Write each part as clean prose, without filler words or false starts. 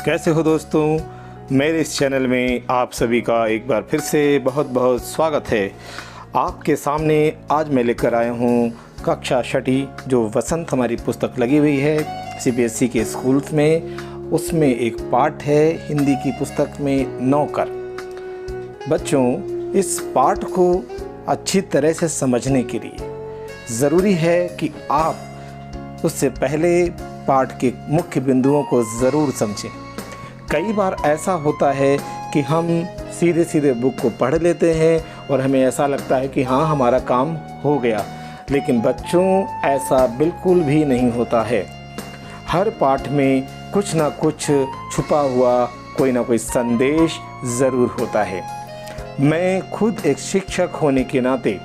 कैसे हो दोस्तों, मेरे इस चैनल में आप सभी का एक बार फिर से बहुत बहुत स्वागत है। आपके सामने आज मैं लेकर आया हूँ कक्षा छठी जो वसंत हमारी पुस्तक लगी हुई है सीबीएसई के स्कूल्स में। उसमें एक पाठ है हिंदी की पुस्तक में नौकर। बच्चों, इस पाठ को अच्छी तरह से समझने के लिए ज़रूरी है कि आप उससे पहले पाठ के मुख्य बिंदुओं को ज़रूर समझें। कई बार ऐसा होता है कि हम सीधे सीधे बुक को पढ़ लेते हैं और हमें ऐसा लगता है कि हाँ, हमारा काम हो गया। लेकिन बच्चों, ऐसा बिल्कुल भी नहीं होता है। हर पाठ में कुछ ना कुछ छुपा हुआ कोई ना कोई संदेश ज़रूर होता है। मैं खुद एक शिक्षक होने के नाते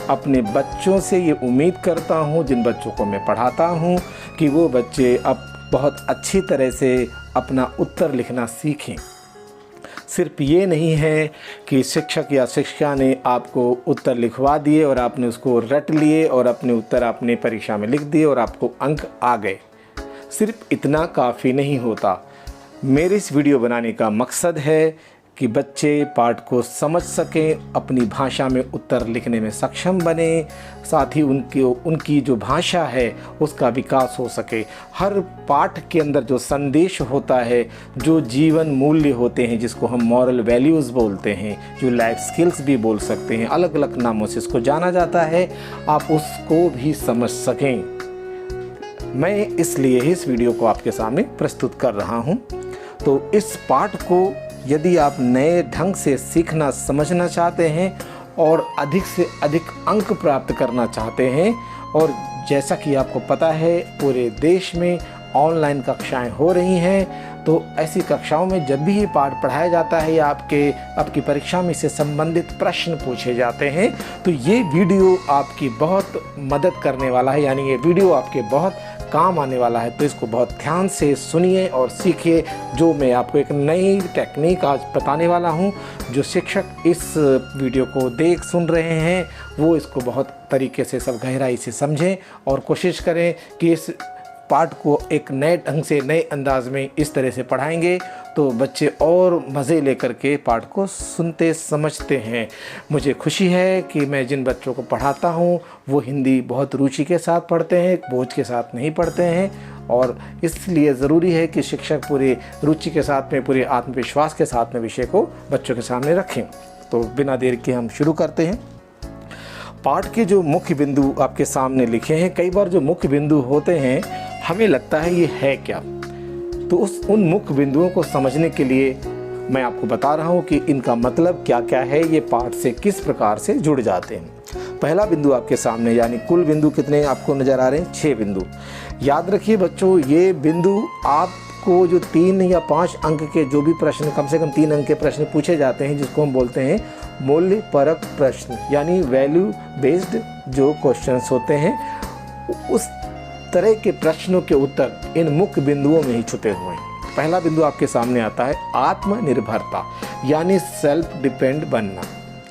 अपने बच्चों से ये उम्मीद करता हूँ, जिन बच्चों को मैं पढ़ाता हूँ, कि वो बच्चे अब बहुत अच्छी तरह से अपना उत्तर लिखना सीखें। सिर्फ ये नहीं है कि शिक्षक या शिक्षिका ने आपको उत्तर लिखवा दिए और आपने उसको रट लिए और अपने उत्तर आपने परीक्षा में लिख दिए और आपको अंक आ गए। सिर्फ इतना काफ़ी नहीं होता। मेरे इस वीडियो बनाने का मकसद है कि बच्चे पाठ को समझ सकें, अपनी भाषा में उत्तर लिखने में सक्षम बने, साथ ही उनकी जो भाषा है उसका विकास हो सके। हर पाठ के अंदर जो संदेश होता है, जो जीवन मूल्य होते हैं, जिसको हम मॉरल वैल्यूज़ बोलते हैं, जो लाइफ स्किल्स भी बोल सकते हैं, अलग अलग नामों से इसको जाना जाता है, आप उसको भी समझ सकें। मैं इसलिए इस वीडियो को आपके सामने प्रस्तुत कर रहा हूँ। तो इस पाठ को यदि आप नए ढंग से सीखना समझना चाहते हैं और अधिक से अधिक अंक प्राप्त करना चाहते हैं, और जैसा कि आपको पता है पूरे देश में ऑनलाइन कक्षाएं हो रही हैं, तो ऐसी कक्षाओं में जब भी ये पाठ पढ़ाया जाता है या आपकी परीक्षा में इससे संबंधित प्रश्न पूछे जाते हैं, तो ये वीडियो आपकी बहुत मदद करने वाला है, यानी ये वीडियो आपके बहुत काम आने वाला है। तो इसको बहुत ध्यान से सुनिए और सीखिए। जो मैं आपको एक नई टेक्निक आज बताने वाला हूँ, जो शिक्षक इस वीडियो को देख सुन रहे हैं वो इसको बहुत तरीके से सब गहराई से समझें और कोशिश करें कि इस पाठ को एक नए ढंग से, नए अंदाज में इस तरह से पढ़ाएंगे तो बच्चे और मज़े लेकर के पाठ को सुनते समझते हैं। मुझे खुशी है कि मैं जिन बच्चों को पढ़ाता हूँ वो हिंदी बहुत रुचि के साथ पढ़ते हैं, बोझ के साथ नहीं पढ़ते हैं, और इसलिए ज़रूरी है कि शिक्षक पूरी रुचि के साथ में, पूरे आत्मविश्वास के साथ में विषय को बच्चों के सामने रखें। तो बिना देर के हम शुरू करते हैं। पाठ के जो मुख्य बिंदु आपके सामने लिखे हैं, कई बार जो मुख्य बिंदु होते हैं हमें लगता है ये है क्या, तो उन मुख्य बिंदुओं को समझने के लिए मैं आपको बता रहा हूँ कि इनका मतलब क्या क्या है, ये पाठ से किस प्रकार से जुड़ जाते हैं। पहला बिंदु आपके सामने, यानी कुल बिंदु कितने आपको नज़र आ रहे हैं? 6 बिंदु। याद रखिए बच्चों, ये बिंदु आपको जो 3 या 5 अंक के जो भी प्रश्न, कम से कम 3 अंक के प्रश्न पूछे जाते हैं, जिसको हम बोलते हैं मूल्य परक प्रश्न, यानी वैल्यू बेस्ड जो क्वेश्चंस होते हैं, उस तरह के प्रश्नों के उत्तर इन मुख्य बिंदुओं में ही छुपे हुए हैं। पहला बिंदु आपके सामने आता है आत्मनिर्भरता, यानी सेल्फ डिपेंड बनना।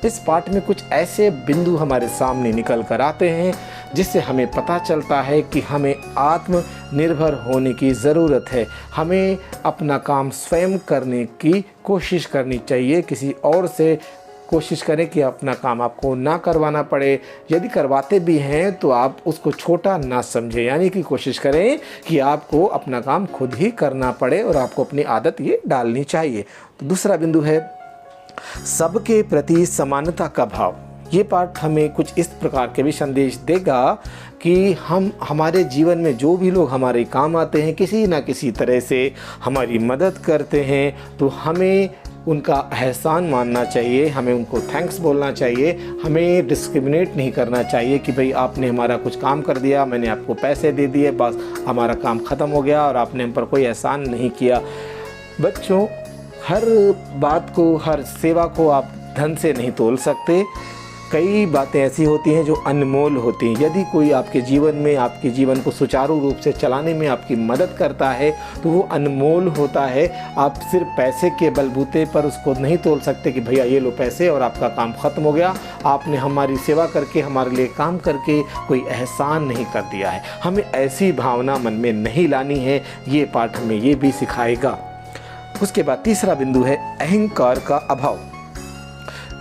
इस पाठ में कुछ ऐसे बिंदु हमारे सामने निकल कर आते हैं जिससे हमें पता चलता है कि हमें आत्मनिर्भर होने की ज़रूरत है। हमें अपना काम स्वयं करने की कोशिश करनी चाहिए। किसी और से कोशिश करें कि अपना काम आपको ना करवाना पड़े। यदि करवाते भी हैं तो आप उसको छोटा ना समझें, यानी कि कोशिश करें कि आपको अपना काम खुद ही करना पड़े और आपको अपनी आदत ये डालनी चाहिए। तो दूसरा बिंदु है सबके प्रति समानता का भाव। ये पाठ हमें कुछ इस प्रकार के भी संदेश देगा कि हमारे जीवन में जो भी लोग हमारे काम आते हैं, किसी ना किसी तरह से हमारी मदद करते हैं, तो हमें उनका एहसान मानना चाहिए, हमें उनको थैंक्स बोलना चाहिए। हमें डिस्क्रिमिनेट नहीं करना चाहिए कि भाई आपने हमारा कुछ काम कर दिया, मैंने आपको पैसे दे दिए, बस हमारा काम ख़त्म हो गया और आपने हम पर कोई एहसान नहीं किया। बच्चों, हर बात को, हर सेवा को आप धन से नहीं तोल सकते। कई बातें ऐसी होती हैं जो अनमोल होती हैं। यदि कोई आपके जीवन में, आपके जीवन को सुचारू रूप से चलाने में आपकी मदद करता है तो वो अनमोल होता है। आप सिर्फ पैसे के बलबूते पर उसको नहीं तोल सकते कि भैया ये लो पैसे और आपका काम ख़त्म हो गया, आपने हमारी सेवा करके, हमारे लिए काम करके कोई एहसान नहीं कर दिया है। हमें ऐसी भावना मन में नहीं लानी है। ये पाठ हमें ये भी सिखाएगा। उसके बाद तीसरा बिंदु है अहंकार का अभाव।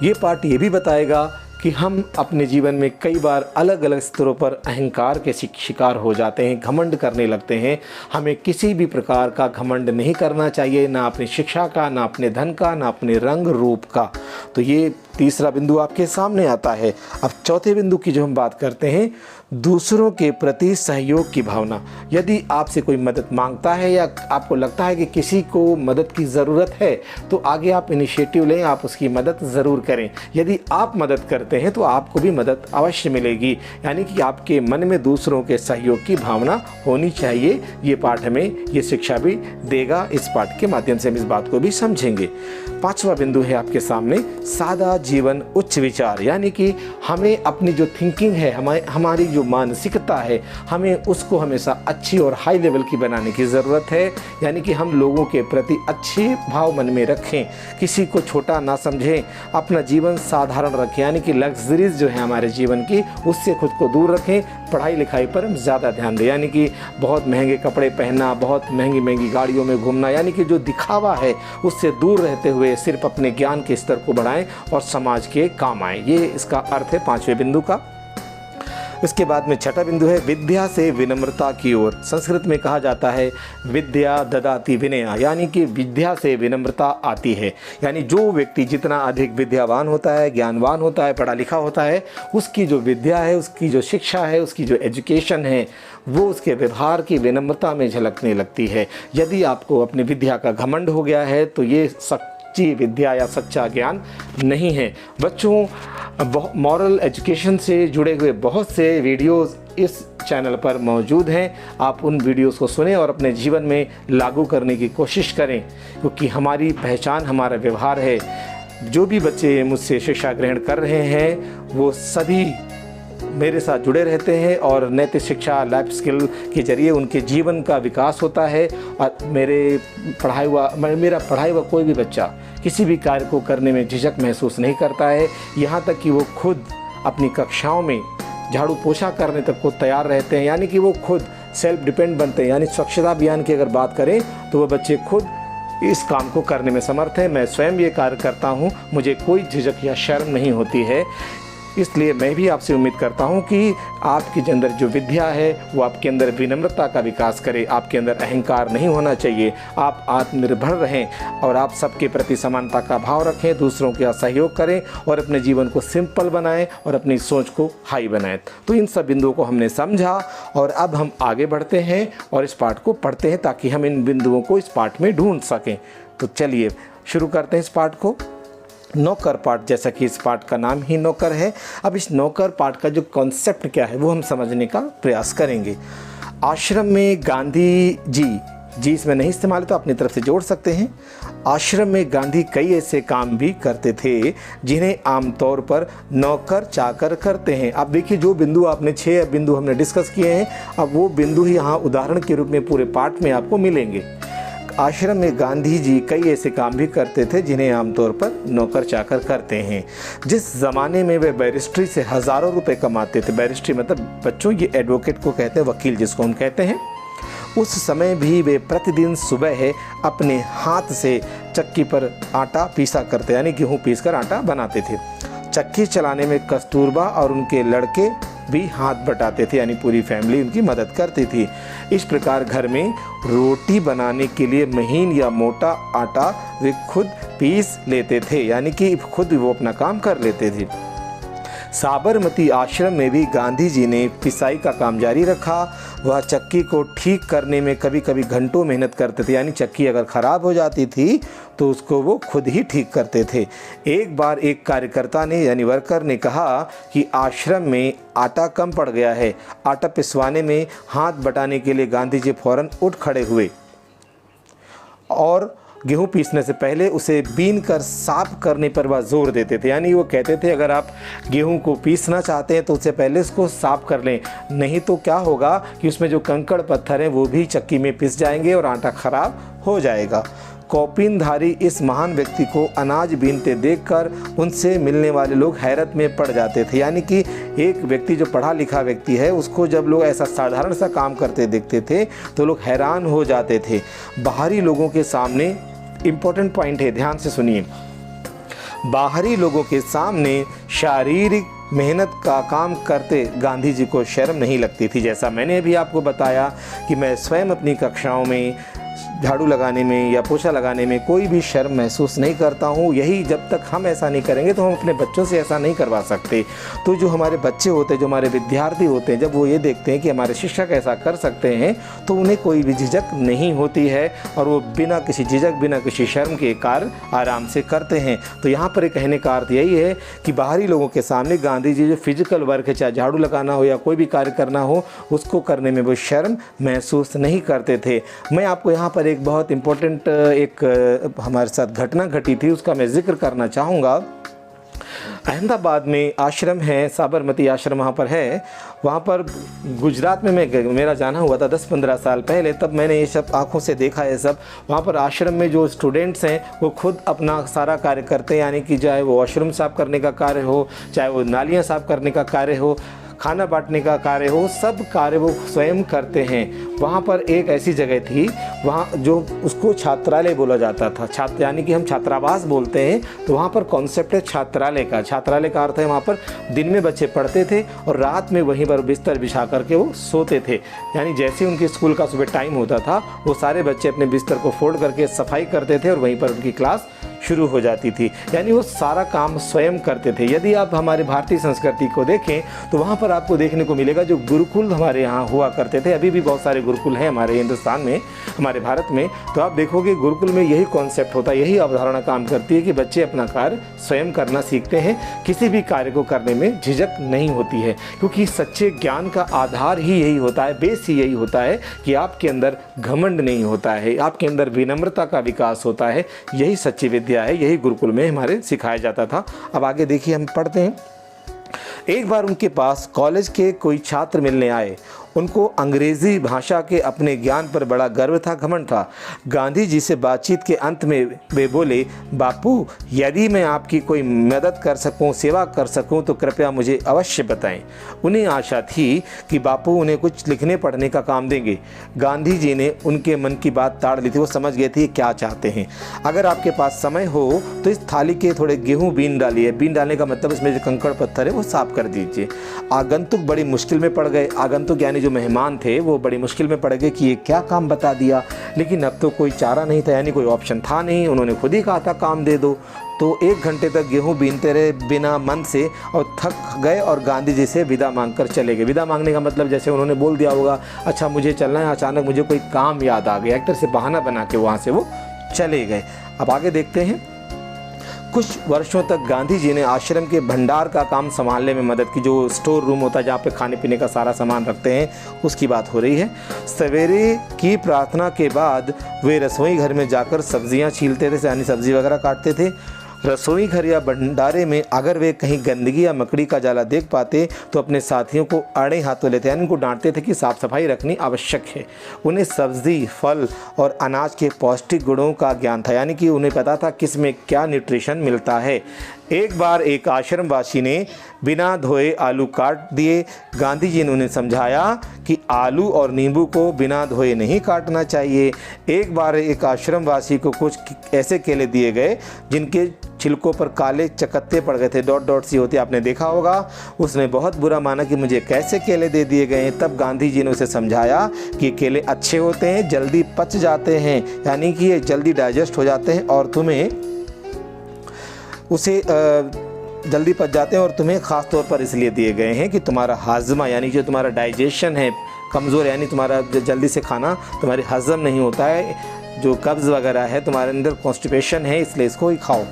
ये पाठ ये भी बताएगा कि हम अपने जीवन में कई बार अलग अलग स्तरों पर अहंकार के शिकार हो जाते हैं, घमंड करने लगते हैं। हमें किसी भी प्रकार का घमंड नहीं करना चाहिए, ना अपनी शिक्षा का, ना अपने धन का, ना अपने रंग रूप का। तो ये तीसरा बिंदु आपके सामने आता है। अब चौथे बिंदु की जो हम बात करते हैं, दूसरों के प्रति सहयोग की भावना। यदि आपसे कोई मदद मांगता है या आपको लगता है कि किसी को मदद की ज़रूरत है, तो आगे आप इनिशिएटिव लें, आप उसकी मदद ज़रूर करें। यदि आप मदद करते हैं तो आपको भी मदद अवश्य मिलेगी, यानी कि आपके मन में दूसरों के सहयोग की भावना होनी चाहिए। ये पाठ हमें ये शिक्षा भी देगा। इस पाठ के माध्यम से हम इस बात को भी समझेंगे। पांचवा बिंदु है आपके सामने, सादा जीवन उच्च विचार। यानी कि हमें अपनी जो थिंकिंग है, हमारी जो मानसिकता है, हमें उसको हमेशा अच्छी और हाई लेवल की बनाने की ज़रूरत है। यानी कि हम लोगों के प्रति अच्छे भाव मन में रखें, किसी को छोटा ना समझें, अपना जीवन साधारण रखें। यानी कि लग्जरीज जो है हमारे जीवन की, उससे खुद को दूर रखें। पढ़ाई लिखाई पर हम ज़्यादा ध्यान दें, यानी कि बहुत महंगे कपड़े पहनना, बहुत महंगी महंगी गाड़ियों में घूमना, यानी कि जो दिखावा है उससे दूर रहते हुए सिर्फ अपने ज्ञान के स्तर को बढ़ाएं और समाज के काम आएं। ये इसका अर्थ है पांचवें बिंदु का। इसके बाद में छठा बिंदु है विद्या से विनम्रता की ओर। संस्कृत में कहा जाता है विद्या ददाति विनया, यानी कि विद्या से विनम्रता आती है। यानी जो व्यक्ति जितना अधिक विद्यावान होता है, ज्ञानवान होता है, पढ़ा लिखा होता है, उसकी जो विद्या है, उसकी जो शिक्षा है, उसकी जो एजुकेशन है, वो उसके व्यवहार की विनम्रता में झलकने लगती है। यदि आपको अपनी विद्या का घमंड हो गया है तो ये सच्ची विद्या या सच्चा ज्ञान नहीं है। बच्चों, मॉरल एजुकेशन से जुड़े हुए बहुत से वीडियोस इस चैनल पर मौजूद हैं। आप उन वीडियोस को सुनें और अपने जीवन में लागू करने की कोशिश करें, क्योंकि हमारी पहचान हमारा व्यवहार है। जो भी बच्चे मुझसे शिक्षा ग्रहण कर रहे हैं वो सभी मेरे साथ जुड़े रहते हैं और नैतिक शिक्षा, लाइफ स्किल के जरिए उनके जीवन का विकास होता है। और मेरा पढ़ाई हुआ कोई भी बच्चा किसी भी कार्य को करने में झिझक महसूस नहीं करता है। यहाँ तक कि वो खुद अपनी कक्षाओं में झाड़ू पोछा करने तक को तैयार रहते हैं, यानी कि वो खुद सेल्फ डिपेंड बनते हैं। यानी स्वच्छता अभियान की अगर बात करें तो वो बच्चे खुद इस काम को करने में समर्थ हैं। मैं स्वयं ये कार्य करता हूँ, मुझे कोई झिझक या शर्म नहीं होती है। इसलिए मैं भी आपसे उम्मीद करता हूं कि आपके अंदर जो विद्या है वो आपके अंदर विनम्रता का विकास करे, आपके अंदर अहंकार नहीं होना चाहिए, आप आत्मनिर्भर रहें और आप सबके प्रति समानता का भाव रखें, दूसरों के साथ सहयोग करें और अपने जीवन को सिंपल बनाएं और अपनी सोच को हाई बनाएं। तो इन सब बिंदुओं को हमने समझा और अब हम आगे बढ़ते हैं और इस पाठ को पढ़ते हैं ताकि हम इन बिंदुओं को इस पाठ में ढूंढ सकें। तो चलिए शुरू करते हैं इस पाठ को। नौकर पाठ, जैसा कि इस पाठ का नाम ही नौकर है। अब इस नौकर पाठ का जो कॉन्सेप्ट क्या है वो हम समझने का प्रयास करेंगे। आश्रम में गांधी जी इसमें नहीं इस्तेमाल है तो अपनी तरफ से जोड़ सकते हैं। आश्रम में गांधी कई ऐसे काम भी करते थे जिन्हें आमतौर पर नौकर चाकर करते हैं। अब देखिए, जो बिंदु आपने 6 बिंदु हमने डिस्कस किए हैं, अब वो बिंदु ही यहाँ उदाहरण के रूप में पूरे पाठ में आपको मिलेंगे। आश्रम में गांधी जी कई ऐसे काम भी करते थे जिन्हें आमतौर पर नौकर चाकर करते हैं। जिस ज़माने में वे बैरिस्ट्री से हज़ारों रुपए कमाते थे, बैरिस्ट्री मतलब बच्चों ये एडवोकेट को कहते हैं, वकील जिसको हम कहते हैं, उस समय भी वे प्रतिदिन सुबह अपने हाथ से चक्की पर आटा पीसा करते, यानी गेहूँ पीस कर आटा बनाते थे। चक्की चलाने में कस्तूरबा और उनके लड़के भी हाथ बटाते थे, यानी पूरी फैमिली उनकी मदद करती थी। इस प्रकार घर में रोटी बनाने के लिए महीन या मोटा आटा वे खुद पीस लेते थे, यानी कि खुद वो अपना काम कर लेते थे। साबरमती आश्रम में भी गांधी जी ने पिसाई का काम जारी रखा। वह चक्की को ठीक करने में कभी कभी घंटों मेहनत करते थे, यानी चक्की अगर ख़राब हो जाती थी तो उसको वो खुद ही ठीक करते थे। एक बार एक कार्यकर्ता ने यानी वर्कर ने कहा कि आश्रम में आटा कम पड़ गया है। आटा पिसवाने में हाथ बटाने के लिए गांधी जी फौरन उठ खड़े हुए और गेहूँ पीसने से पहले उसे बीन कर साफ करने पर वह जोर देते थे, यानी वो कहते थे अगर आप गेहूँ को पीसना चाहते हैं तो उससे पहले इसको साफ कर लें, नहीं तो क्या होगा कि उसमें जो कंकड़ पत्थर हैं वो भी चक्की में पिस जाएंगे और आटा खराब हो जाएगा। कौपीनधारी इस महान व्यक्ति को अनाज बीनते देखकर उनसे मिलने वाले लोग हैरत में पड़ जाते थे, यानी कि एक व्यक्ति जो पढ़ा लिखा व्यक्ति है उसको जब लोग ऐसा साधारण सा काम करते देखते थे तो लोग हैरान हो जाते थे। बाहरी लोगों के सामने इम्पोर्टेंट पॉइंट है, ध्यान से सुनिए। बाहरी लोगों के सामने शारीरिक मेहनत का काम करते गांधी जी को शर्म नहीं लगती थी। जैसा मैंने अभी आपको बताया कि मैं स्वयं अपनी कक्षाओं में झाड़ू लगाने में या पोछा लगाने में कोई भी शर्म महसूस नहीं करता हूँ। यही जब तक हम ऐसा नहीं करेंगे तो हम अपने बच्चों से ऐसा नहीं करवा सकते। तो जो हमारे बच्चे होते हैं, जो हमारे विद्यार्थी होते हैं, जब वो ये देखते हैं कि हमारे शिक्षक ऐसा कर सकते हैं तो उन्हें कोई भी झिझक नहीं होती है और वो बिना किसी झिझक, बिना किसी शर्म के कार्य आराम से करते हैं। तो यहाँ पर एक कहने का अर्थ यही है कि बाहरी लोगों के सामने गांधी जी जो फिजिकल वर्क है, चाहे झाड़ू लगाना हो या कोई भी कार्य करना हो, उसको करने में वो शर्म महसूस नहीं करते थे। मैं आपको यहाँ पर एक बहुत इम्पोर्टेंट एक हमारे साथ घटना घटी थी, उसका मैं जिक्र करना चाहूँगा। अहमदाबाद में आश्रम है, साबरमती आश्रम वहाँ पर है। वहाँ पर गुजरात में मेरा जाना हुआ था 10-15 साल पहले, तब मैंने ये सब आँखों से देखा है सब। वहाँ पर आश्रम में जो स्टूडेंट्स हैं वो खुद अपना सारा कार्य करते हैं, यानी कि चाहे वो वॉशरूम साफ़ करने का कार्य हो, चाहे वो नालियाँ साफ़ करने का कार्य हो, खाना बांटने का कार्य हो, सब कार्य वो स्वयं करते हैं। वहाँ पर एक ऐसी जगह थी, वहाँ जो उसको छात्रालय बोला जाता था, छात्र यानी कि हम छात्रावास बोलते हैं। तो वहाँ पर कॉन्सेप्ट है छात्रालय का। छात्रालय का अर्थ है वहाँ पर दिन में बच्चे पढ़ते थे और रात में वहीं पर बिस्तर बिछा करके वो सोते थे। यानी जैसे उनके स्कूल का सुबह टाइम होता था, वो सारे बच्चे अपने बिस्तर को फोल्ड करके सफाई करते थे और वहीं पर उनकी क्लास शुरू हो जाती थी। यानी वो सारा काम स्वयं करते थे। यदि आप हमारे भारतीय संस्कृति को देखें तो वहाँ पर आपको देखने को मिलेगा जो गुरुकुल हमारे यहाँ हुआ करते थे, अभी भी बहुत सारे गुरुकुल हैं हमारे हिंदुस्तान में, हमारे भारत में। तो आप देखोगे गुरुकुल में यही कॉन्सेप्ट होता है, यही अवधारणा काम करती है कि बच्चे अपना कार्य स्वयं करना सीखते हैं, किसी भी कार्य को करने में झिझक नहीं होती है। क्योंकि सच्चे ज्ञान का आधार ही यही होता है, बेस ही यही होता है कि आपके अंदर घमंड नहीं होता है, आपके अंदर विनम्रता का विकास होता है। यही सच्ची विद्या है, यही गुरुकुल में हमारे सिखाया जाता था। अब आगे देखिए, हम पढ़ते हैं। एक बार उनके पास कॉलेज के कोई छात्र मिलने आए। उनको अंग्रेज़ी भाषा के अपने ज्ञान पर बड़ा गर्व था, घमंड था। गांधी जी से बातचीत के अंत में वे बोले, बापू, यदि मैं आपकी कोई मदद कर सकूं, सेवा कर सकूं तो कृपया मुझे अवश्य बताएं। उन्हें आशा थी कि बापू उन्हें कुछ लिखने पढ़ने का काम देंगे। गांधी जी ने उनके मन की बात ताड़ ली थी, वो समझ गए थे क्या चाहते हैं। अगर आपके पास समय हो तो इस थाली के थोड़े गेहूँ बीन डालिए। बीन डालने का मतलब इसमें जो कंकड़ पत्थर है वो साफ कर दीजिए। आगंतुक बड़ी मुश्किल में पड़ गए। आगंतुक यानी जो मेहमान थे वो बड़ी मुश्किल में पड़ गए कि ये क्या काम बता दिया, लेकिन अब तो कोई चारा नहीं था, यानी कोई ऑप्शन था नहीं। उन्होंने खुद ही कहा था काम दे दो। तो 1 घंटे तक गेहूं बीनते रहे बिना मन से और थक गए और गांधी जी से विदा मांगकर चले गए। विदा मांगने का मतलब जैसे उन्होंने बोल दिया होगा, अच्छा मुझे चलना है, अचानक मुझे कोई काम याद आ गया, एक तरह से बहाना बना के वहाँ से वो चले गए। अब आगे देखते हैं। कुछ वर्षों तक गांधी जी ने आश्रम के भंडार का काम संभालने में मदद की। जो स्टोर रूम होता है जहाँ पे खाने पीने का सारा सामान रखते हैं, उसकी बात हो रही है। सवेरे की प्रार्थना के बाद वे रसोई घर में जाकर सब्जियां छीलते थे, यानी सब्जी वगैरह काटते थे। रसोई घर या भंडारे में अगर वे कहीं गंदगी या मकड़ी का जाला देख पाते तो अपने साथियों को आड़े हाथों लेते, यानी उनको डांटते थे कि साफ़ सफाई रखनी आवश्यक है। उन्हें सब्ज़ी, फल और अनाज के पौष्टिक गुणों का ज्ञान था, यानी कि उन्हें पता था किस में क्या न्यूट्रिशन मिलता है। एक बार एक आश्रमवासी ने बिना धोए आलू काट दिए। गांधी जी ने उन्हें समझाया कि आलू और नींबू को बिना धोए नहीं काटना चाहिए। एक बार एक आश्रमवासी को कुछ ऐसे केले दिए गए जिनके छिलकों पर काले चकत्ते पड़ गए थे, डॉट डॉट सी होती, आपने देखा होगा। उसने बहुत बुरा माना कि मुझे कैसे केले दे दिए गए हैं। तब गांधी जी ने उसे समझाया कि केले अच्छे होते हैं, जल्दी पच जाते हैं, यानी कि ये जल्दी डाइजेस्ट हो जाते हैं और तुम्हें उसे जल्दी पच जाते हैं और तुम्हें ख़ास तौर पर इसलिए दिए गए हैं कि तुम्हारा हाजमा, यानी जो तुम्हारा डाइजेशन है कमज़ोर, यानी तुम्हारा जल्दी से खाना तुम्हारे हज़म नहीं होता है, जो कब्ज़ वगैरह है, तुम्हारे अंदर कॉन्स्टिपेशन है, इसलिए इसको ही खाओ।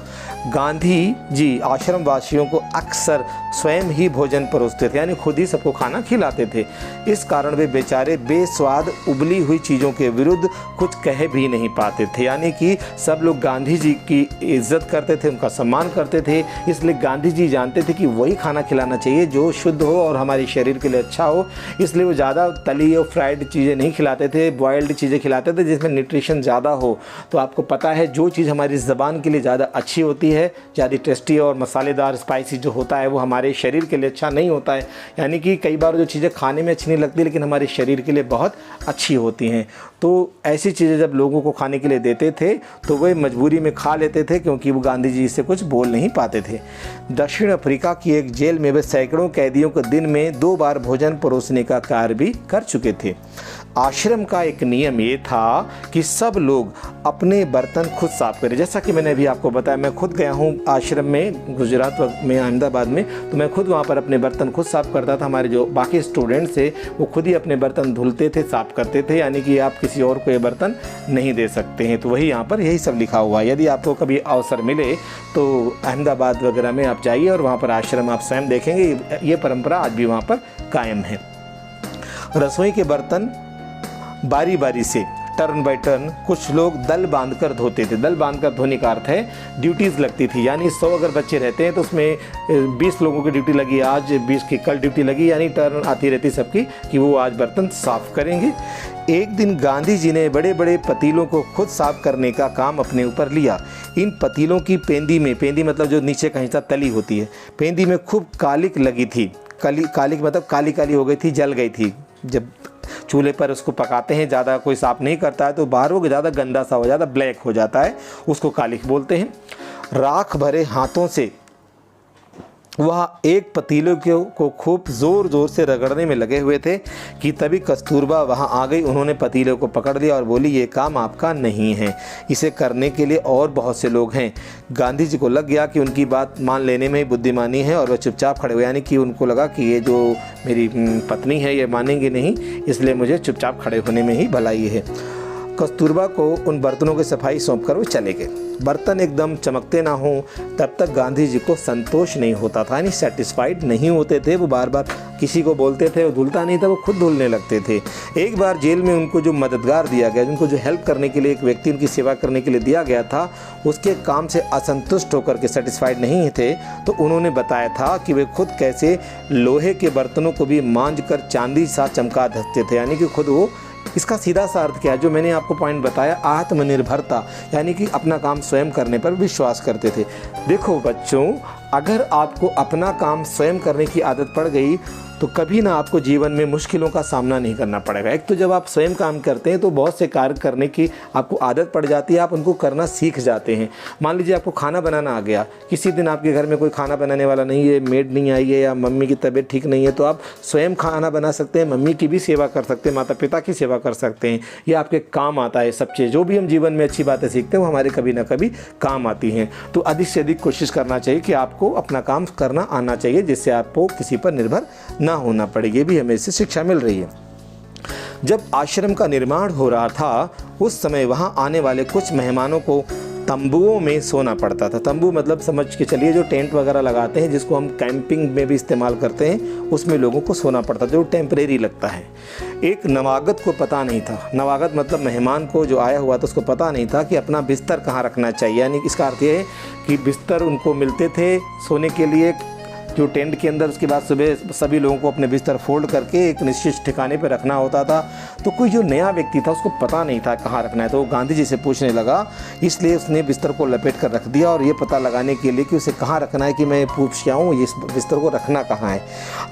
गांधी जी आश्रम वासियों को अक्सर स्वयं ही भोजन परोसते थे, यानी खुद ही सबको खाना खिलाते थे। इस कारण वे बेचारे बेस्वाद उबली हुई चीज़ों के विरुद्ध कुछ कह भी नहीं पाते थे, यानी कि सब लोग गांधी जी की इज्जत करते थे, उनका सम्मान करते थे। इसलिए गांधी जी जानते थे कि वही खाना खिलाना चाहिए जो शुद्ध हो और हमारे शरीर के लिए अच्छा हो। इसलिए वो ज़्यादा तली और फ्राइड चीज़ें नहीं खिलाते थे, बॉयल्ड चीज़ें खिलाते थे जिसमें न्यूट्रिशन ज़्यादा हो, तो आपको पता है जो चीज़ हमारी ज़बान के लिए ज़्यादा अच्छी होती है, ज़्यादा टेस्टी और मसालेदार स्पाइसी जो होता है, वो हमारे शरीर के लिए अच्छा नहीं होता है। यानी कि कई बार जो चीज़ें खाने में अच्छी नहीं लगती लेकिन हमारे शरीर के लिए बहुत अच्छी होती हैं। तो ऐसी चीज़ें जब लोगों को खाने के लिए देते थे तो वे मजबूरी में खा लेते थे, क्योंकि वो गांधी जी से कुछ बोल नहीं पाते थे। दक्षिण अफ्रीका की एक जेल में वे सैकड़ों कैदियों को दिन में 2 बार भोजन परोसने का कार्य भी कर चुके थे। आश्रम का एक नियम ये था कि सब लोग अपने बर्तन खुद साफ करें। जैसा कि मैंने अभी आपको बताया, मैं खुद गया हूँ आश्रम में, गुजरात में, अहमदाबाद में, तो मैं खुद वहाँ पर अपने बर्तन खुद साफ करता था। हमारे जो बाकी स्टूडेंट्स थे वो खुद ही अपने बर्तन धुलते थे, साफ करते थे, यानी कि आप किसी और को ये बर्तन नहीं दे सकते हैं। तो वही यहाँ पर यही सब लिखा हुआ है। यदि आपको कभी अवसर मिले तो अहमदाबाद वगैरह में आप जाइए और वहाँ पर आश्रम आप स्वयं देखेंगे, ये परंपरा आज भी वहाँ पर कायम है। रसोई के बर्तन बारी बारी से, टर्न बाय टर्न, कुछ लोग दल बांधकर धोते थे। दल बांधकर धोने का अर्थ है ड्यूटीज़ लगती थी, यानी 100 अगर बच्चे रहते हैं तो उसमें 20 लोगों की ड्यूटी लगी आज, 20 की कल ड्यूटी लगी, यानी टर्न आती रहती सबकी कि वो आज बर्तन साफ़ करेंगे। एक दिन गांधी जी ने बड़े बड़े पतीलों को खुद साफ करने का काम अपने ऊपर लिया। इन पतीलों की पेंदी में, पेंदी मतलब जो नीचे का हिस्सा तली होती है, पेंदी में खूब कालिक लगी थी। कालिक मतलब काली काली हो गई थी, जल गई थी। जब चूल्हे पर उसको पकाते हैं, ज़्यादा कोई साफ़ नहीं करता है तो बाहर वो ज़्यादा गंदा सा हो जाता, ब्लैक हो जाता है, उसको कालिक बोलते हैं। राख भरे हाथों से वह एक पतीले को खूब ज़ोर ज़ोर से रगड़ने में लगे हुए थे कि तभी कस्तूरबा वहाँ आ गई। उन्होंने पतीले को पकड़ लिया और बोली, ये काम आपका नहीं है, इसे करने के लिए और बहुत से लोग हैं। गांधी जी को लग गया कि उनकी बात मान लेने में ही बुद्धिमानी है और वह चुपचाप खड़े हुए, यानी कि उनको लगा कि ये जो मेरी पत्नी है ये मानेंगे नहीं, इसलिए मुझे चुपचाप खड़े होने में ही भलाई है। कस्तूरबा को उन बर्तनों की सफाई सौंपकर वो चले गए। बर्तन एकदम चमकते ना हों तब तक गांधी जी को संतोष नहीं होता था, यानी सेटिस्फाइड नहीं होते थे। वो बार बार किसी को बोलते थे, वो धुलता नहीं था, वो खुद धुलने लगते थे। एक बार जेल में उनको जो मददगार दिया गया, उनको जो हेल्प करने के लिए एक व्यक्ति उनकी सेवा करने के लिए दिया गया था, उसके काम से असंतुष्ट होकर के, सेटिस्फाइड नहीं थे, तो उन्होंने बताया था कि वे खुद कैसे लोहे के बर्तनों को भी मांझ कर चांदी सा चमका देते थे, यानी कि खुद वो, इसका सीधा सा अर्थ क्या है, जो मैंने आपको पॉइंट बताया, आत्मनिर्भरता, यानी कि अपना काम स्वयं करने पर विश्वास करते थे। देखो बच्चों, अगर आपको अपना काम स्वयं करने की आदत पड़ गई तो कभी ना आपको जीवन में मुश्किलों का सामना नहीं करना पड़ेगा। एक तो जब आप स्वयं काम करते हैं तो बहुत से कार्य करने की आपको आदत पड़ जाती है, आप उनको करना सीख जाते हैं। मान लीजिए आपको खाना बनाना आ गया, किसी दिन आपके घर में कोई खाना बनाने वाला नहीं है, मेड नहीं आई है या मम्मी की तबीयत ठीक नहीं है, तो आप स्वयं खाना बना सकते हैं, मम्मी की भी सेवा कर सकते हैं, माता पिता की सेवा कर सकते हैं। ये आपके काम आता है। सब चीज़ जो भी हम जीवन में अच्छी बातें सीखते हैं वो हमारे कभी ना कभी काम आती हैं। तो अधिक से अधिक कोशिश करना चाहिए कि आपको अपना काम करना आना चाहिए, जिससे आपको किसी पर निर्भर ना होना पड़े। ये भी हमें इससे शिक्षा मिल रही है। जब आश्रम का निर्माण हो रहा था उस समय वहां आने वाले कुछ मेहमानों को तंबुओं में सोना पड़ता था। तंबू मतलब समझ के चलिए जो टेंट वगैरह लगाते हैं, जिसको हम कैंपिंग में भी इस्तेमाल करते हैं, उसमें लोगों को सोना पड़ता था, जो टेम्परेरी लगता है। एक नवागत को पता नहीं था, नवागत मतलब मेहमान को जो आया हुआ था उसको पता नहीं था कि अपना बिस्तर कहाँ रखना चाहिए। यानी इसका अर्थ ये है कि बिस्तर उनको मिलते थे सोने के लिए जो टेंट के अंदर, उसके बाद सुबह सभी लोगों को अपने बिस्तर फोल्ड करके एक निश्चित ठिकाने पर रखना होता था। तो कोई जो नया व्यक्ति था उसको पता नहीं था कहाँ रखना है, तो वो गांधी जी से पूछने लगा, इसलिए उसने बिस्तर को लपेट कर रख दिया और ये पता लगाने के लिए कि उसे कहाँ रखना है कि मैं पूछ के आऊँ इस बिस्तर को रखना कहाँ है।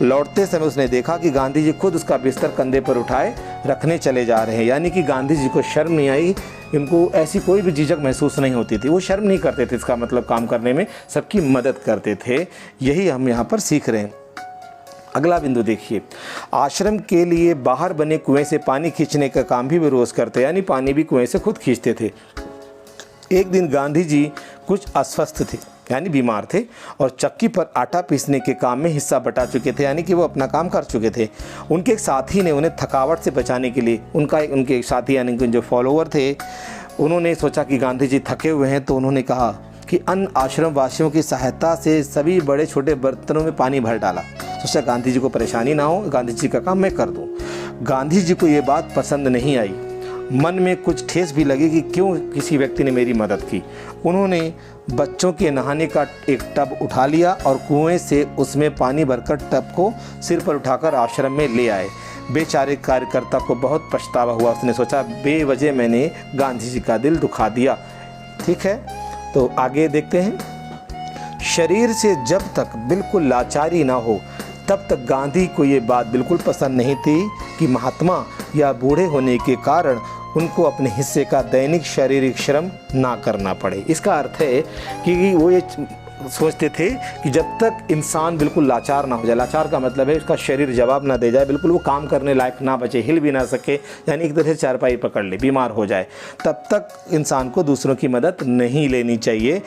लौटते समय उसने देखा कि गांधी जी खुद उसका बिस्तर कंधे पर उठाए रखने चले जा रहे हैं, यानी कि गांधी जी को शर्म नहीं आई, इनको ऐसी कोई भी झिझक महसूस नहीं होती थी, वो शर्म नहीं करते थे, इसका मतलब काम करने में सबकी मदद करते थे। यही हम यहाँ पर सीख रहे हैं। अगला बिंदु देखिए, आश्रम के लिए बाहर बने कुएं से पानी खींचने का काम भी वे रोज़ करते, यानी पानी भी कुएं से खुद खींचते थे। एक दिन गांधी जी कुछ अस्वस्थ थे, यानी बीमार थे, और चक्की पर आटा पीसने के काम में हिस्सा बटा चुके थे, यानी कि वो अपना काम कर चुके थे। उनके एक साथी ने उन्हें थकावट से बचाने के लिए, उनके एक साथी यानी कि जो फॉलोअर थे, उन्होंने सोचा कि गांधी जी थके हुए हैं, तो उन्होंने कहा कि अन्य आश्रम वासियों की सहायता से सभी बड़े छोटे बर्तनों में पानी भर डाला। सोचा गांधी जी को परेशानी ना हो, गांधी जी का काम मैं कर दूँ। गांधी जी को ये बात पसंद नहीं आई, मन में कुछ ठेस भी लगी कि क्यों किसी व्यक्ति ने मेरी मदद की। उन्होंने बच्चों के नहाने का एक टब उठा लिया और कुएं से उसमें पानी भरकर टब को सिर पर उठाकर आश्रम में ले आए। बेचारे कार्यकर्ता को बहुत पछतावा हुआ। उसने सोचा बेवजह मैंने गांधी जी का दिल दुखा दिया। ठीक है, तो आगे देखते हैं। शरीर से जब तक बिल्कुल लाचारी ना हो तब तक गांधी को ये बात बिल्कुल पसंद नहीं थी कि महात्मा या बूढ़े होने के कारण उनको अपने हिस्से का दैनिक शारीरिक श्रम ना करना पड़े। इसका अर्थ है कि वो ये सोचते थे कि जब तक इंसान बिल्कुल लाचार ना हो जाए, लाचार का मतलब है उसका शरीर जवाब ना दे जाए, बिल्कुल वो काम करने लायक ना बचे, हिल भी ना सके, यानी एक तरह से चारपाई पकड़ ले, बीमार हो जाए, तब तक इंसान को दूसरों की मदद नहीं लेनी चाहिए।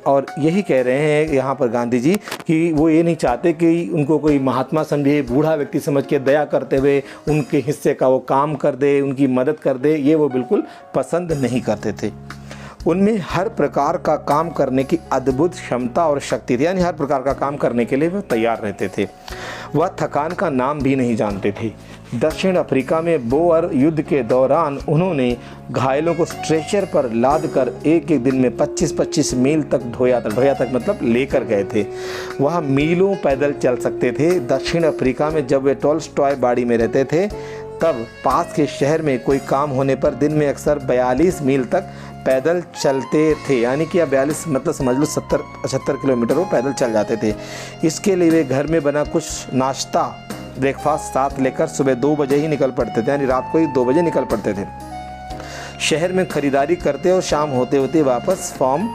और यही कह रहे हैं यहाँ पर गांधी जी कि वो ये नहीं चाहते कि उनको कोई महात्मा समझे, बूढ़ा व्यक्ति समझ के दया करते हुए उनके हिस्से का वो काम कर दे, उनकी मदद कर दे, ये वो बिल्कुल पसंद नहीं करते थे। उनमें हर प्रकार का काम करने की अद्भुत क्षमता और शक्ति थी, यानी हर प्रकार का काम करने के लिए वो तैयार रहते थे। वह थकान का नाम भी नहीं जानते थे। दक्षिण अफ्रीका में बोअर युद्ध के दौरान उन्होंने घायलों को स्ट्रेचर पर लाद कर एक एक दिन में 25-25 मील तक ढोया तक मतलब लेकर गए थे। वह मीलों पैदल चल सकते थे। दक्षिण अफ्रीका में जब वे टॉल्स्टॉय बाड़ी में रहते थे तब पास के शहर में कोई काम होने पर दिन में अक्सर 42 मील तक पैदल चलते थे, यानी कि अब 42 मतलब समझ लो 70-75 किलोमीटर वो पैदल चल जाते थे। इसके लिए वे घर में बना कुछ नाश्ता ब्रेकफास्ट साथ लेकर सुबह 2 बजे ही निकल पड़ते थे, यानी रात को ही 2 बजे निकल पड़ते थे। शहर में खरीदारी करते और शाम होते होते वापस फार्म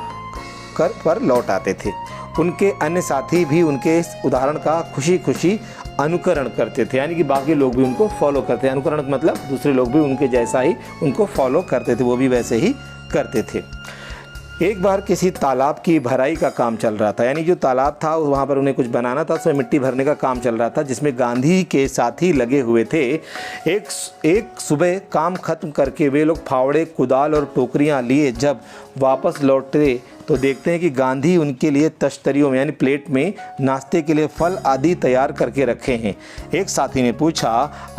पर लौट आते थे। उनके अन्य साथी भी उनके इस उदाहरण का खुशी खुशी अनुकरण करते थे, यानी कि बाकी लोग भी उनको फॉलो करते हैं। अनुकरण मतलब दूसरे लोग भी उनके जैसा ही उनको फॉलो करते थे, वो भी वैसे ही करते थे। एक बार किसी तालाब की भराई का काम चल रहा था, यानी जो तालाब था वहाँ पर उन्हें कुछ बनाना था, उसमें मिट्टी भरने का काम चल रहा था जिसमें गांधी के साथी लगे हुए थे। एक सुबह काम खत्म करके वे लोग फावड़े, कुदाल और टोकरियाँ लिए जब वापस लौटे तो देखते हैं कि गांधी उनके लिए तश्तरियों में यानी प्लेट में नाश्ते के लिए फल आदि तैयार करके रखे हैं। एक साथी ने पूछा,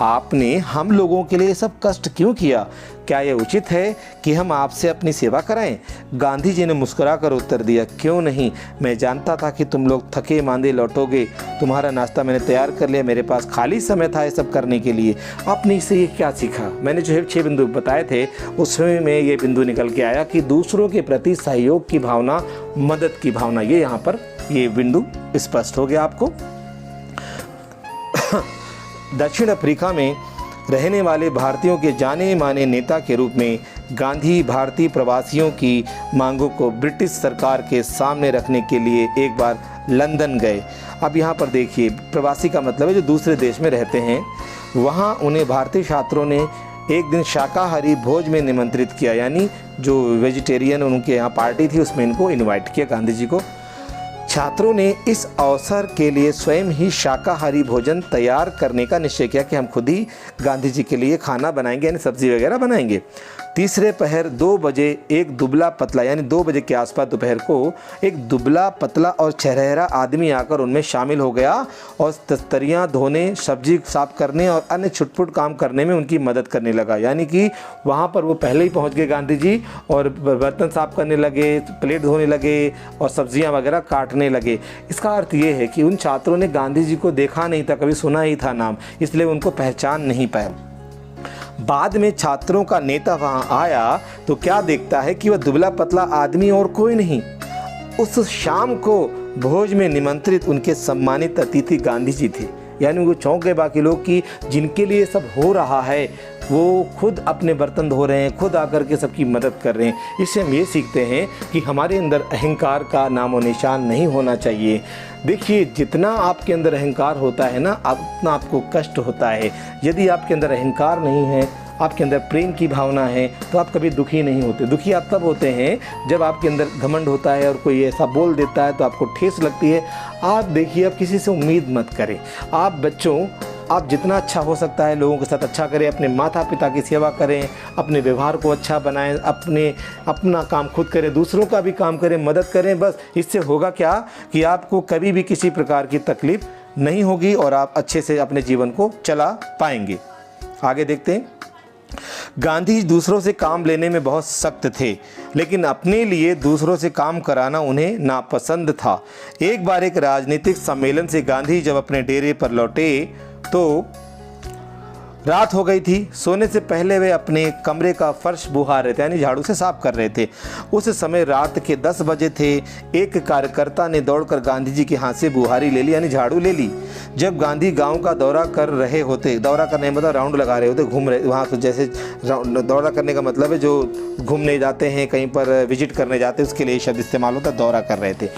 आपने हम लोगों के लिए सब कष्ट क्यों किया? क्या यह उचित है कि हम आपसे अपनी सेवा कराएं? गांधी जी ने मुस्कुराकर उत्तर दिया, क्यों नहीं, मैं जानता था कि तुम लोग थके मांदे लौटोगे। तुम्हारा नाश्ता मैंने तैयार कर लिया, मेरे पास खाली समय था ये सब करने के लिए। आपने इससे ये क्या सीखा? मैंने जो 6 बिंदु बताए थे उसमें में ये बिंदु निकल के आया कि दूसरों के प्रति सहयोग की भावना, मदद की भावना, ये यहाँ पर ये बिंदु स्पष्ट हो गया आपको। दक्षिण अफ्रीका में रहने वाले भारतीयों के जाने माने नेता के रूप में गांधी भारतीय प्रवासियों की मांगों को ब्रिटिश सरकार के सामने रखने के लिए एक बार लंदन गए। अब यहाँ पर देखिए, प्रवासी का मतलब है जो दूसरे देश में रहते हैं। वहाँ उन्हें भारतीय छात्रों ने एक दिन शाकाहारी भोज में निमंत्रित किया, यानी जो वेजिटेरियन उनके यहाँ पार्टी थी उसमें इनको इनवाइट किया गांधी जी को। छात्रों ने इस अवसर के लिए स्वयं ही शाकाहारी भोजन तैयार करने का निश्चय किया कि हम खुद ही गांधी जी के लिए खाना बनाएंगे, यानी सब्जी वगैरह बनाएंगे। तीसरे पहर 2 बजे एक दुबला पतला, यानी 2 बजे के आसपास दोपहर को एक दुबला पतला और चेहरा आदमी आकर उनमें शामिल हो गया और तस्तरियाँ धोने, सब्जी साफ करने और अन्य छुटपुट काम करने में उनकी मदद करने लगा। यानी कि वहाँ पर वो पहले ही पहुँच गए गांधी जी और बर्तन साफ करने लगे, प्लेट धोने लगे और सब्जियाँ वगैरह काटने लगे। इसका अर्थ ये है कि उन छात्रों ने गांधी जी को देखा नहीं था, कभी सुना ही था नाम, इसलिए उनको पहचान नहीं पाया। बाद में छात्रों का नेता वहां आया तो क्या देखता है कि वह दुबला पतला आदमी और कोई नहीं, उस शाम को भोज में निमंत्रित उनके सम्मानित अतिथि गांधी जी थे। यानी वो चौंक गए बाकी लोग कि जिनके लिए सब हो रहा है वो खुद अपने बर्तन धो रहे हैं, खुद आकर के सबकी मदद कर रहे हैं। इससे हम ये सीखते हैं कि हमारे अंदर अहंकार का नामो निशान नहीं होना चाहिए। देखिए, जितना आपके अंदर अहंकार होता है ना, उतना आपको कष्ट होता है। यदि आपके अंदर अहंकार नहीं है, आपके अंदर प्रेम की भावना है, तो आप कभी दुखी नहीं होते। दुखी आप तब होते हैं जब आपके अंदर घमंड होता है और कोई ऐसा बोल देता है तो आपको ठेस लगती है। आप देखिए, आप किसी से उम्मीद मत करें। आप बच्चों, आप जितना अच्छा हो सकता है लोगों के साथ अच्छा करें, अपने माता पिता की सेवा करें, अपने व्यवहार को अच्छा बनाएं, अपना काम खुद करें, दूसरों का भी काम करें, मदद करें। बस इससे होगा क्या कि आपको कभी भी किसी प्रकार की तकलीफ नहीं होगी और आप अच्छे से अपने जीवन को चला पाएंगे। आगे देखते हैं। गांधी दूसरों से काम लेने में बहुत सख्त थे, लेकिन अपने लिए दूसरों से काम कराना उन्हें नापसंद था। एक बार एक राजनीतिक सम्मेलन से गांधी जब अपने डेरे पर लौटे तो रात हो गई थी। सोने से पहले वे अपने कमरे का फर्श बुहार रहे थे, यानी झाड़ू से साफ कर रहे थे। उस समय रात के 10 बजे थे। एक कार्यकर्ता ने दौड़कर गांधी जी के हाथ से बुहारी ले ली, यानी झाड़ू ले ली। जब गांधी गांव का दौरा कर रहे होते, दौरा करने मतलब राउंड लगा रहे होते, घूम रहे वहाँ, जैसे दौरा करने का मतलब है जो घूमने जाते हैं, कहीं पर विजिट करने जाते हैं, उसके लिए शब्द इस्तेमाल होता है, दौरा कर रहे थे।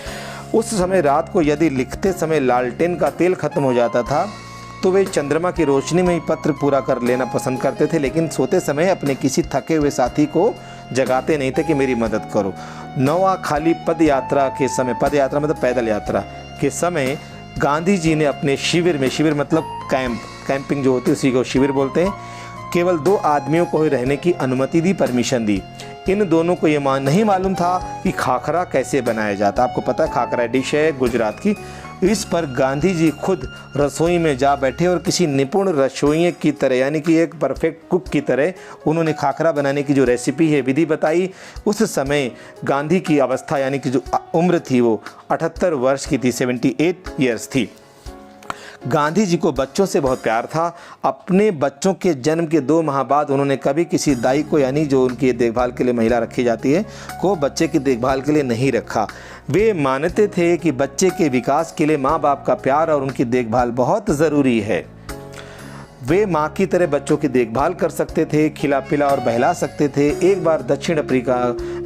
उस समय रात को यदि लिखते समय लालटेन का तेल खत्म हो जाता था तो वे चंद्रमा की रोशनी में ही पत्र पूरा कर लेना पसंद करते थे, लेकिन सोते समय अपने किसी थके हुए साथी को जगाते नहीं थे कि मेरी मदद करो। नौवा खाली पद यात्रा के समय, पद यात्रा मतलब पैदल यात्रा के समय, गांधी जी ने अपने शिविर में, शिविर मतलब कैंपिंग जो होती है उसी को शिविर बोलते हैं, केवल 2 आदमियों को ही रहने की अनुमति दी, परमिशन दी। इन दोनों को ये नहीं मालूम था कि खाखरा कैसे बनाया जाता। आपको पता है खाखरा डिश है गुजरात की। इस पर गांधी जी खुद रसोई में जा बैठे और किसी निपुण रसोइये की तरह, यानी कि एक परफेक्ट कुक की तरह उन्होंने खाखरा बनाने की जो रेसिपी है, विधि बताई। उस समय गांधी की अवस्था यानी कि जो उम्र थी वो 78 वर्ष की थी, 78 ईयर्स थी। गांधी जी को बच्चों से बहुत प्यार था। अपने बच्चों के जन्म के 2 माह बाद उन्होंने कभी किसी दाई को, यानी जो उनकी देखभाल के लिए महिला रखी जाती है, को बच्चे की देखभाल के लिए नहीं रखा। वे मानते थे कि बच्चे के विकास के लिए माँ बाप का प्यार और उनकी देखभाल बहुत ज़रूरी है। वे माँ की तरह बच्चों की देखभाल कर सकते थे, खिला पिला और बहला सकते थे। एक बार दक्षिण अफ्रीका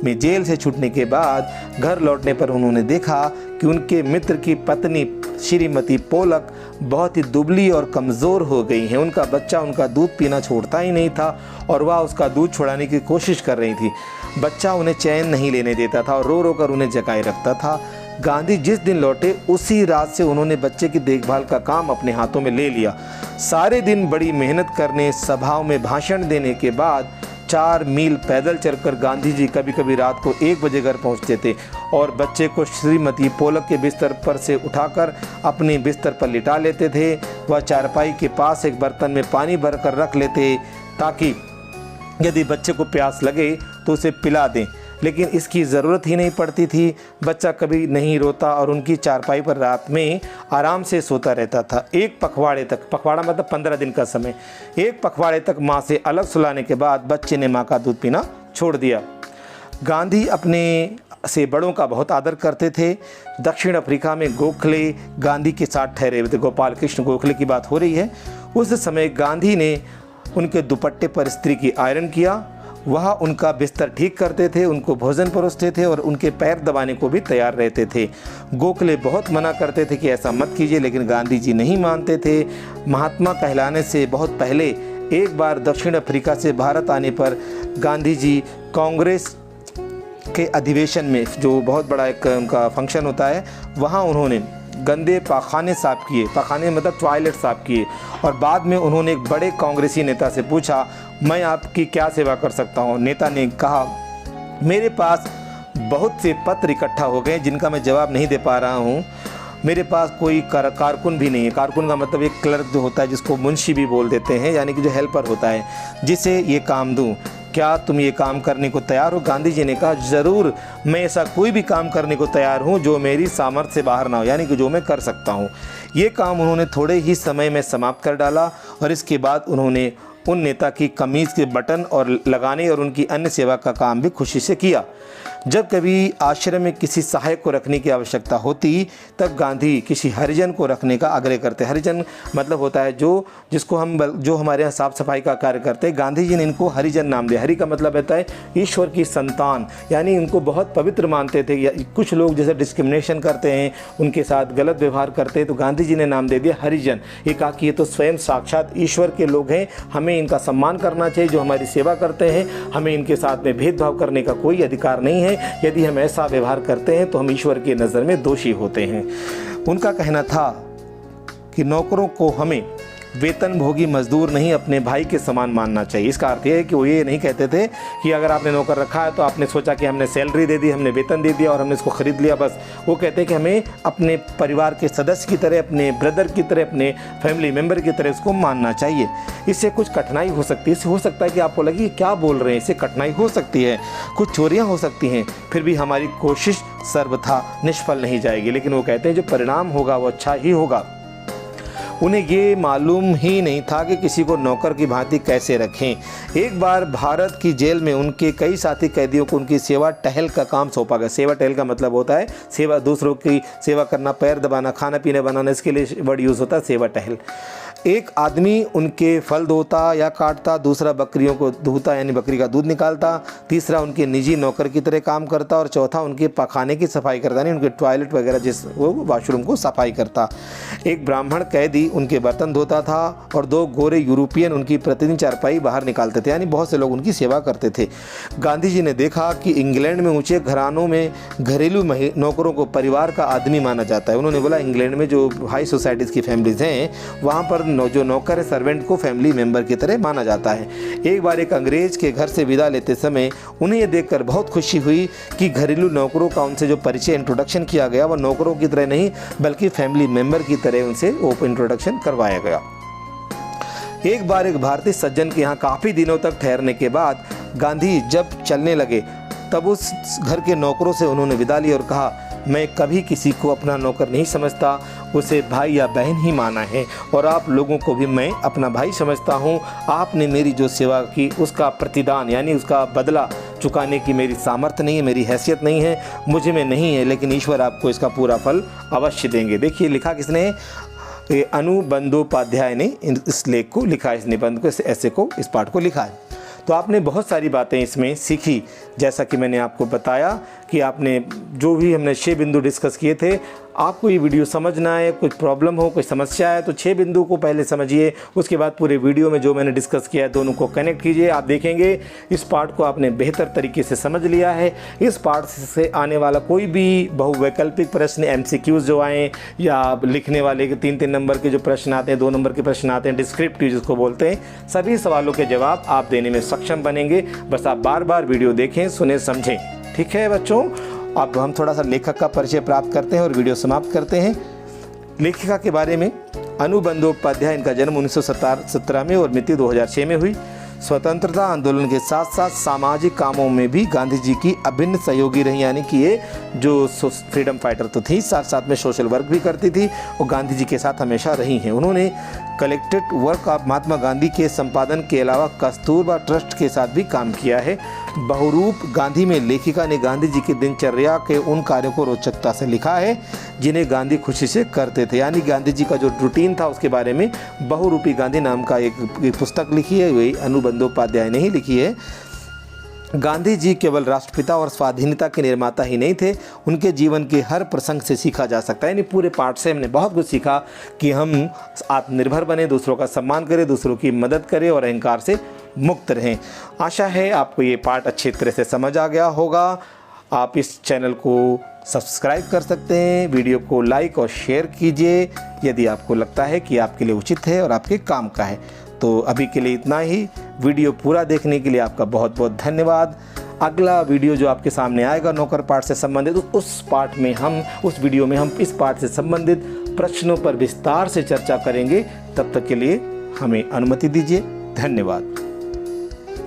में जेल से छूटने के बाद घर लौटने पर उन्होंने देखा कि उनके मित्र की पत्नी श्रीमती पोलक बहुत ही दुबली और कमज़ोर हो गई हैं। उनका बच्चा उनका दूध पीना छोड़ता ही नहीं था और वह उसका दूध छुड़ाने की कोशिश कर रही थी। बच्चा उन्हें चैन नहीं लेने देता था और रो रो कर उन्हें जगाए रखता था। गांधी जिस दिन लौटे उसी रात से उन्होंने बच्चे की देखभाल का काम अपने हाथों में ले लिया। सारे दिन बड़ी मेहनत करने, सभाओं में भाषण देने के बाद 4 मील पैदल चलकर गांधी जी कभी कभी रात को 1 बजे घर पहुंचते थे और बच्चे को श्रीमती पोलक के बिस्तर पर से उठाकर अपने बिस्तर पर लिटा लेते थे। वह चारपाई के पास एक बर्तन में पानी भरकर रख लेते ताकि यदि बच्चे को प्यास लगे तो उसे पिला दें, लेकिन इसकी ज़रूरत ही नहीं पड़ती थी। बच्चा कभी नहीं रोता और उनकी चारपाई पर रात में आराम से सोता रहता था। एक पखवाड़े तक, पखवाड़ा मतलब 15 दिन का समय, एक पखवाड़े तक माँ से अलग सुलाने के बाद बच्चे ने माँ का दूध पीना छोड़ दिया। गांधी अपने से बड़ों का बहुत आदर करते थे। दक्षिण अफ्रीका में गोखले गांधी के साथ ठहरे हुए थे। गोपाल कृष्ण गोखले की बात हो रही है। उस समय गांधी ने उनके दुपट्टे पर इस्त्री की आयरन किया। वह उनका बिस्तर ठीक करते थे, उनको भोजन परोसते थे और उनके पैर दबाने को भी तैयार रहते थे। गोखले बहुत मना करते थे कि ऐसा मत कीजिए, लेकिन गांधी जी नहीं मानते थे। महात्मा कहलाने से बहुत पहले एक बार दक्षिण अफ्रीका से भारत आने पर गांधी जी कांग्रेस के अधिवेशन में, जो बहुत बड़ा एक उनका फंक्शन होता है, वहाँ उन्होंने गंदे पाखाने साफ किए। पाखाने मतलब टॉयलेट साफ किए और बाद में उन्होंने एक बड़े कांग्रेसी नेता से पूछा, मैं आपकी क्या सेवा कर सकता हूँ। नेता ने कहा, मेरे पास बहुत से पत्र इकट्ठा हो गए जिनका मैं जवाब नहीं दे पा रहा हूँ। मेरे पास कोई कारकुन भी नहीं है। कारकुन का मतलब एक क्लर्क जो होता है, जिसको मुंशी भी बोल देते हैं, यानी कि जो हेल्पर होता है, जिसे ये काम दूँ। क्या तुम ये काम करने को तैयार हो? गांधी जी ने कहा, ज़रूर, मैं ऐसा कोई भी काम करने को तैयार हूँ जो मेरी सामर्थ्य से बाहर ना हो, यानी कि जो मैं कर सकता हूँ। ये काम उन्होंने थोड़े ही समय में समाप्त कर डाला और इसके बाद उन्होंने उन नेता की कमीज़ के बटन और लगाने और उनकी अन्य सेवा का काम भी खुशी से किया। जब कभी आश्रम में किसी सहायक को रखने की आवश्यकता होती तब गांधी किसी हरिजन को रखने का आग्रह करते। हरिजन मतलब होता है जो हमारे यहाँ साफ सफाई का कार्य करते हैं। गांधी जी ने इनको हरिजन नाम दिया। हरि का मतलब होता है ईश्वर की संतान, यानी इनको बहुत पवित्र मानते थे। कुछ लोग जैसे डिस्क्रिमिनेशन करते हैं, उनके साथ गलत व्यवहार करते हैं, तो गांधी जी ने नाम दे दिया हरिजन। ये कहा कि ये तो स्वयं साक्षात ईश्वर के लोग हैं, हमें इनका सम्मान करना चाहिए। जो हमारी सेवा करते हैं, हमें इनके साथ में भेदभाव करने का कोई अधिकार नहीं है। यदि हम ऐसा व्यवहार करते हैं तो हम ईश्वर की नज़र में दोषी होते हैं। उनका कहना था कि नौकरों को हमें वेतन भोगी मजदूर नहीं, अपने भाई के समान मानना चाहिए। इसका अर्थ यह है कि वो ये नहीं कहते थे कि अगर आपने नौकर रखा है तो आपने सोचा कि हमने सैलरी दे दी, हमने वेतन दे दिया और हमने इसको ख़रीद लिया, बस। वो कहते हैं कि हमें अपने परिवार के सदस्य की तरह, अपने ब्रदर की तरह, अपने फैमिली मेम्बर की तरह उसको मानना चाहिए। इससे कुछ कठिनाई हो सकती है। इससे हो सकता है कि आपको लगे क्या बोल रहे हैं, इससे कठिनाई हो सकती है, कुछ चोरियाँ हो सकती हैं, फिर भी हमारी कोशिश सर्वथा निष्फल नहीं जाएगी। लेकिन वो कहते हैं जो परिणाम होगा वो अच्छा ही होगा। उन्हें ये मालूम ही नहीं था कि किसी को नौकर की भांति कैसे रखें। एक बार भारत की जेल में उनके कई साथी कैदियों को उनकी सेवा टहल का काम सौंपा गया। सेवा टहल का मतलब होता है सेवा, दूसरों की सेवा करना, पैर दबाना, खाना पीने बनाना, इसके लिए वर्ड यूज़ होता है सेवा टहल। एक आदमी उनके फल धोता या काटता, दूसरा बकरियों को धोता यानी बकरी का दूध निकालता, तीसरा उनके निजी नौकर की तरह काम करता और चौथा उनके पखाने की सफाई करता यानी उनके टॉयलेट वगैरह जिस वो वॉशरूम को सफाई करता। एक ब्राह्मण कैदी उनके बर्तन धोता था और 2 गोरे यूरोपियन उनकी प्रतिदिन चारपाई बाहर निकालते थे यानी बहुत से लोग उनकी सेवा करते थे। गांधी जी ने देखा कि इंग्लैंड में ऊँचे घरानों में घरेलू नौकरों को परिवार का आदमी माना जाता है। उन्होंने बोला इंग्लैंड में जो हाई सोसाइटीज़ की फैमिलीज़ हैं वहाँ पर जो नौकर है सर्वेंट को फैमिली मेंबर की तरह माना जाता है। एक बार एक अंग्रेज के घर से विदा लेते समय उन्हें यह देखकर बहुत खुशी हुई कि घरेलू नौकरों का उनसे जो परिचय इंट्रोडक्शन किया गया वह नौकरों की तरह नहीं बल्कि फैमिली मेंबर की तरह उनसे ओपन इंट्रोडक्शन करवाया गया। एक बार एक भारतीय सज्जन के यहाँ काफ़ी दिनों तक ठहरने के बाद गांधी जब चलने लगे तब उस घर के नौकरों से उन्होंने विदा ली और कहा, मैं कभी किसी को अपना नौकर नहीं समझता, उसे भाई या बहन ही माना है और आप लोगों को भी मैं अपना भाई समझता हूँ। आपने मेरी जो सेवा की उसका प्रतिदान यानी उसका बदला चुकाने की मेरी सामर्थ्य नहीं है, मेरी हैसियत नहीं है, मुझे में नहीं है, लेकिन ईश्वर आपको इसका पूरा फल अवश्य देंगे। देखिए लिखा किसने, अनु बंदोपाध्याय ने इस लेख को लिखा, इस निबंध को, इस ऐसे को, इस पाठ को लिखा है। तो आपने बहुत सारी बातें इसमें सीखी। जैसा कि मैंने आपको बताया कि आपने जो भी हमने 6 बिंदु डिस्कस किए थे, आपको ये वीडियो समझना है, कुछ प्रॉब्लम हो, कोई समस्या है तो 6 बिंदु को पहले समझिए, उसके बाद पूरे वीडियो में जो मैंने डिस्कस किया है दोनों को कनेक्ट कीजिए। आप देखेंगे इस पार्ट को आपने बेहतर तरीके से समझ लिया है। इस पार्ट से आने वाला कोई भी बहुवैकल्पिक प्रश्न, MCQs जो आएँ या लिखने वाले के 3-3 नंबर के जो प्रश्न आते हैं, 2 नंबर के प्रश्न आते हैं, डिस्क्रिप्टिव जिसको बोलते हैं, सभी सवालों के जवाब आप देने में सक्षम बनेंगे। बस आप बार बार वीडियो देखें, सुने, समझें। ठीक है बच्चों, अब हम थोड़ा सा लेखक का परिचय प्राप्त करते हैं और वीडियो समाप्त करते हैं। लेखिका के बारे में, अनु बंदोपाध्याय, इनका जन्म 1917 में और मृत्यु 2006 में हुई। स्वतंत्रता आंदोलन के साथ साथ सामाजिक कामों में भी गांधी जी की अभिन्न सहयोगी रही, यानी कि ये जो फ्रीडम फाइटर तो थी, साथ साथ में सोशल वर्क भी करती थी और गांधी जी के साथ हमेशा रही हैं। उन्होंने collected work of Mahatma Gandhi के संपादन के अलावा कस्तूरबा ट्रस्ट के साथ भी काम किया है। बहुरूप गांधी में लेखिका ने गांधी जी की दिनचर्या के उन कार्यों को रोचकता से लिखा है जिन्हें गांधी खुशी से करते थे, यानी गांधी जी का जो रूटीन था उसके बारे में बहुरूपी गांधी नाम का एक पुस्तक लिखी है, वही अनु बंदोपाध्याय ने ही लिखी है। गांधी जी केवल राष्ट्रपिता और स्वाधीनता के निर्माता ही नहीं थे, उनके जीवन के हर प्रसंग से सीखा जा सकता है। यानी पूरे पाठ से हमने बहुत कुछ सीखा कि हम आत्मनिर्भर बने, दूसरों का सम्मान करें, दूसरों की मदद करें और अहंकार से मुक्त रहें। आशा है आपको ये पाठ अच्छी तरह से समझ आ गया होगा। आप इस चैनल को सब्सक्राइब कर सकते हैं, वीडियो को लाइक और शेयर कीजिए यदि आपको लगता है कि आपके लिए उचित है और आपके काम का है। तो अभी के लिए इतना ही। वीडियो पूरा देखने के लिए आपका बहुत बहुत धन्यवाद। अगला वीडियो जो आपके सामने आएगा नौकर पाठ से संबंधित, उस वीडियो में हम इस पाठ से संबंधित प्रश्नों पर विस्तार से चर्चा करेंगे। तब तक के लिए हमें अनुमति दीजिए। धन्यवाद।